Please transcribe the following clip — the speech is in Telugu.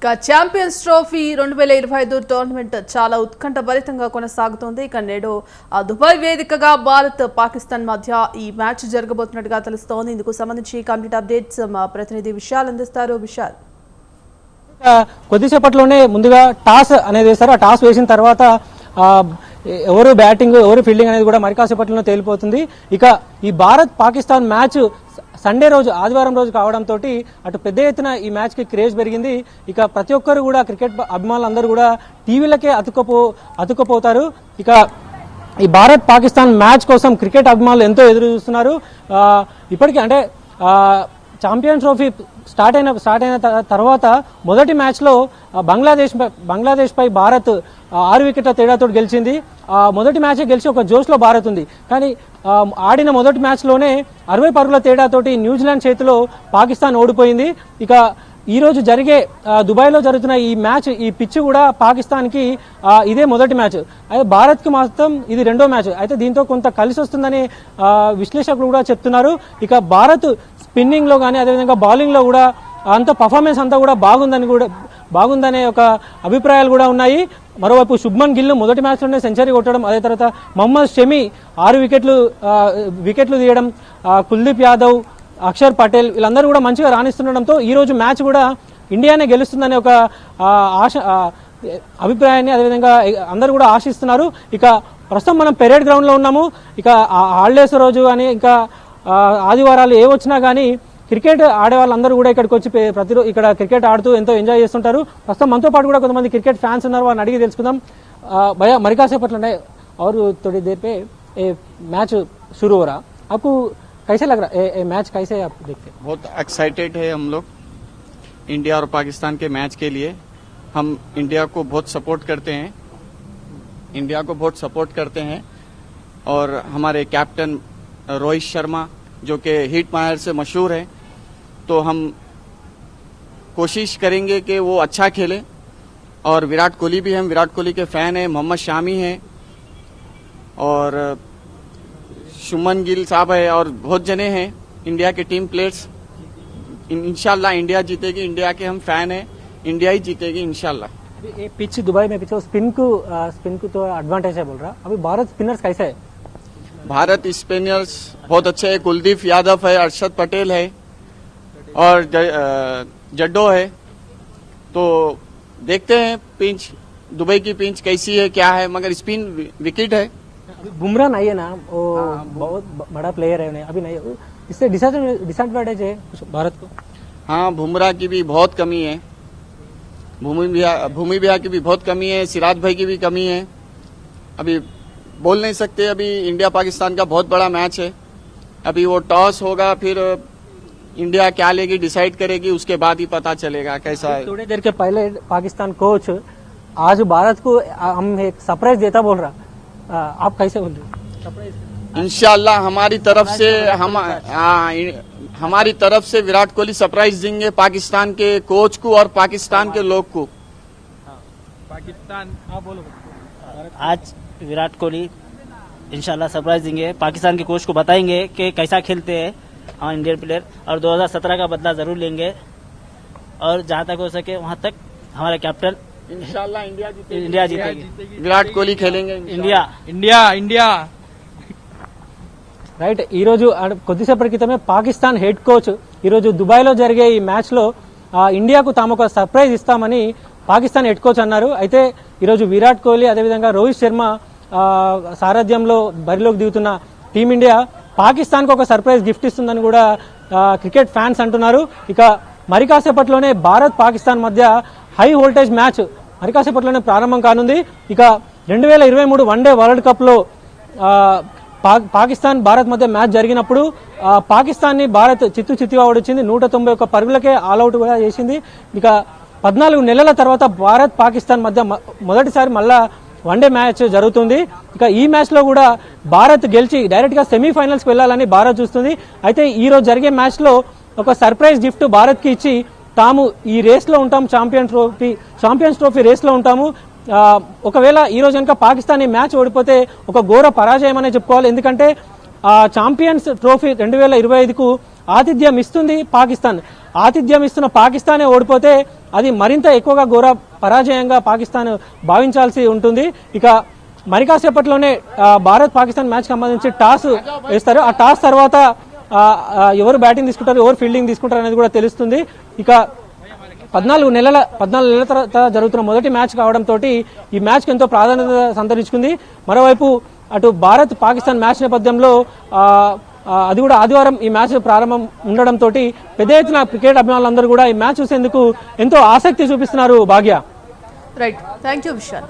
ఇక ఛాంపియన్స్ ట్రోఫీ 2025 టోర్నమెంట్ చాలా ఉత్కంఠభరితంగా కొనసాగుతోంది. ఇక నేడు దుబాయ్ వేదికగా భారత్ పాకిస్తాన్ మధ్య ఈ మ్యాచ్ జరగబోతున్నట్టుగా తెలుస్తోంది. ఇందుకు సంబంధించి కంప్లీట్ అప్డేట్స్ మా ప్రతినిధి విశాల్ అందిస్తారు. విశాల్, కొద్దిసేపట్లోనే ముందుగా టాస్ అనేది వేస్తారు. ఆ టాస్ వేసిన తర్వాత ఎవరు బ్యాటింగ్ ఎవరు ఫీల్డింగ్ అనేది కూడా మరి కాసేపట్లోనే తేలిపోతుంది. ఇక ఈ భారత్ పాకిస్తాన్ మ్యాచ్ సండే రోజు ఆదివారం రోజు కావడంతో అటు పెద్ద ఎత్తున ఈ మ్యాచ్కి క్రేజ్ పెరిగింది. ఇక ప్రతి ఒక్కరు కూడా క్రికెట్ అభిమానులందరూ కూడా టీవీలకే అతుక్కుపోతారు. ఇక ఈ భారత్ పాకిస్తాన్ మ్యాచ్ కోసం క్రికెట్ అభిమానులు ఎంతో ఎదురు చూస్తున్నారు. ఇప్పటికీ అంటే ఛాంపియన్స్ ట్రోఫీ స్టార్ట్ అయిన తర్వాత మొదటి మ్యాచ్లో బంగ్లాదేశ్ పై భారత్ 6 వికెట్ల తేడాతో గెలిచింది. మొదటి మ్యాచ్ గెలిచి ఒక జోష్లో భారత్ ఉంది. కానీ ఆడిన మొదటి మ్యాచ్లోనే 60 పరుగుల తేడాతోటి న్యూజిలాండ్ చేతిలో పాకిస్తాన్ ఓడిపోయింది. ఇక ఈ రోజు జరిగే దుబాయ్లో జరుగుతున్న ఈ మ్యాచ్, ఈ పిచ్ కూడా పాకిస్తాన్కి ఇదే మొదటి మ్యాచ్. అయితే భారత్కి మాత్రం ఇది రెండో మ్యాచ్. అయితే దీంతో కొంత కలిసి వస్తుందని విశ్లేషకులు కూడా చెప్తున్నారు. ఇక భారత్ స్పిన్నింగ్లో కానీ అదేవిధంగా బౌలింగ్లో కూడా అంత పర్ఫార్మెన్స్ అంతా కూడా బాగుందనే ఒక అభిప్రాయాలు కూడా ఉన్నాయి. మరోవైపు శుభ్మన్ గిల్ మొదటి మ్యాచ్లోనే సెంచరీ కొట్టడం, అదే తర్వాత మొహమ్మద్ షమి 6 వికెట్లు తీయడం, కుల్దీప్ యాదవ్, అక్షర్ పటేల్ వీళ్ళందరూ కూడా మంచిగా రాణిస్తుండడంతో ఈ రోజు మ్యాచ్ కూడా ఇండియానే గెలుస్తుందనే ఒక అభిప్రాయాన్ని అదేవిధంగా అందరూ కూడా ఆశిస్తున్నారు. ఇక ప్రస్తుతం మనం పెరేడ్ గ్రౌండ్లో ఉన్నాము. ఇక హాలిడేస్ రోజు కానీ ఇంకా ఆదివారాలు ఏ వచ్చినా కానీ క్రికెట్ ఆడే వాళ్ళందరూ కూడా ఇక్కడికి వచ్చి ప్రతిరోజు ఇక్కడ క్రికెట్ ఆడుతూ ఎంతో ఎంజాయ్ చేస్తుంటారు. ప్రస్తుతం మనతో పాటు కూడా కొంతమంది క్రికెట్ ఫ్యాన్స్ ఉన్నారు, వారిని అడిగి తెలుసుకుందాం. भैया मरी कासेपटलों और थोड़ी देर पे मैच शुरू हो रहा, आपको कैसे लग रहा है मैच, कैसे आप देखते हैं? बहुत एक्साइटेड है हम लोग इंडिया और पाकिस्तान के मैच के लिए. हम इंडिया को बहुत सपोर्ट करते हैं और हमारे कैप्टन रोहित शर्मा जो कि हिट मायर से मशहूर है, तो हम कोशिश करेंगे कि वो अच्छा खेले. और विराट कोहली भी, हम विराट कोहली के फैन हैं, मोहम्मद शामी हैं और शुभमन गिल साहब है और बहुत जने हैं इंडिया के टीम प्लेयर्स. इंशाल्लाह इंडिया जीतेगी, इंडिया के हम फैन हैं, इंडिया ही जीतेगी इंशाल्लाह. ये पिच दुबई में पिच स्पिन को तो एडवांटेज है बोल रहा. अभी भारत स्पिनर्स कैसे है? भारत स्पिनर्स बहुत अच्छे हैं. कुलदीप यादव है, अरशद पटेल है और जड्डो है. तो देखते हैं पिंच, दुबई की पिंच कैसी है क्या है, मगर स्पिन विकेट है. बुमराह नहीं है ना, वो बहुत बड़ा प्लेयर है, अभी नहीं. इससे डिसएडवांटेज है भारत को. हाँ, बुमराह की भी बहुत कमी है, भूमि बिहार की भी बहुत कमी है, सिराज भाई की भी कमी है. अभी बोल नहीं सकते. अभी इंडिया पाकिस्तान का बहुत बड़ा मैच है. अभी वो टॉस होगा, फिर इंडिया क्या लेगी डिसाइड करेगी, उसके बाद ही पता चलेगा कैसा है. थोड़ी देर के पहले पाकिस्तान कोच आज भारत को हम एक सरप्राइज देता बोल रहा, आप कैसे बोल रहे? इंशाल्लाह हमारी तरफ से विराट कोहली सरप्राइज देंगे पाकिस्तान के कोच को और पाकिस्तान के लोग को. पाकिस्तान आप बोलो. आज विराट कोहली इंशाल्लाह सरप्राइज देंगे, पाकिस्तान के कोच को बताएंगे कि कैसा खेलते हैं हाँ इंडियन प्लेयर, और 2017 का बदला जरूर लेंगे और जहां तक हो सके वहां तक हमारा कैप्टन इंशाल्लाह इंडिया जीतेगी. विराट कोहली खेलेंगे. India right. ఈరోజు కొద్దిసేపటి క్రితమే పాకిస్తాన్ హెడ్ కోచ్ ఈరోజు దుబాయ్లో జరిగే ఈ మ్యాచ్లో ఇండియాకు తాము ఒక సర్ప్రైజ్ ఇస్తామని పాకిస్తాన్ హెడ్ కోచ్ అన్నారు. అయితే ఈరోజు విరాట్ కోహ్లీ అదేవిధంగా రోహిత్ శర్మ సారథ్యంలో బరిలోకి దిగుతున్న టీమిండియా పాకిస్తాన్కు ఒక సర్ప్రైజ్ గిఫ్ట్ ఇస్తుందని కూడా క్రికెట్ ఫ్యాన్స్ అంటున్నారు. ఇక మరి కాసేపట్లోనే భారత్ పాకిస్తాన్ మధ్య హై వోల్టేజ్ మ్యాచ్ మరి కాసేపట్లోనే ప్రారంభం కానుంది. ఇక 2023 వన్డే వరల్డ్ కప్లో పాకిస్తాన్ భారత్ మధ్య మ్యాచ్ జరిగినప్పుడు పాకిస్తాన్ ని భారత్ చిత్తుగా ఓడించింది. 191 పరుగులకే ఆల్అౌట్ కూడా చేసింది. ఇక 14 నెలల తర్వాత భారత్ పాకిస్తాన్ మధ్య మొదటిసారి మళ్ళా వన్డే మ్యాచ్ జరుగుతుంది. ఇక ఈ మ్యాచ్ లో కూడా భారత్ గెలిచి డైరెక్ట్ గా సెమీఫైనల్స్ కి వెళ్లాలని భారత్ చూస్తుంది. అయితే ఈ రోజు జరిగే మ్యాచ్ లో ఒక సర్ప్రైజ్ గిఫ్ట్ భారత్ కి ఇచ్చి తాము ఈ రేస్ లో ఉంటాం, ఛాంపియన్స్ ట్రోఫీ రేస్ లో ఉంటాము. ఒకవేళ ఈ రోజు కనుక పాకిస్తాన్ ఈ మ్యాచ్ ఓడిపోతే ఒక ఘోర పరాజయం అనే చెప్పుకోవాలి. ఎందుకంటే ఛాంపియన్స్ ట్రోఫీ 2025కు ఆతిథ్యం ఇస్తుంది పాకిస్తాన్. ఆతిథ్యం ఇస్తున్న పాకిస్తానే ఓడిపోతే అది మరింత ఎక్కువగా ఘోర పరాజయంగా పాకిస్తాన్ భావించాల్సి ఉంటుంది. ఇక మరి కాసేపట్లోనే భారత్ పాకిస్తాన్ మ్యాచ్ సంబంధించి టాస్ వేస్తారు. ఆ టాస్ తర్వాత ఎవరు బ్యాటింగ్ తీసుకుంటారు, ఎవరు ఫీల్డింగ్ తీసుకుంటారు అనేది కూడా తెలుస్తుంది. ఇక 14 నెలల తర్వాత జరుగుతున్న మొదటి మ్యాచ్ కావడంతో ఈ మ్యాచ్కి ఎంతో ప్రాధాన్యత సంతరించుకుంది. మరోవైపు అటు భారత్ పాకిస్తాన్ మ్యాచ్ నేపథ్యంలో అది కూడా ఆదివారం ఈ మ్యాచ్ ప్రారంభం ఉండడంతో పెద్ద ఎత్తున క్రికెట్ అభిమానులందరూ కూడా ఈ మ్యాచ్ చూసేందుకు ఎంతో ఆసక్తి చూపిస్తున్నారు. Bhagya. Right, thank you Vishal.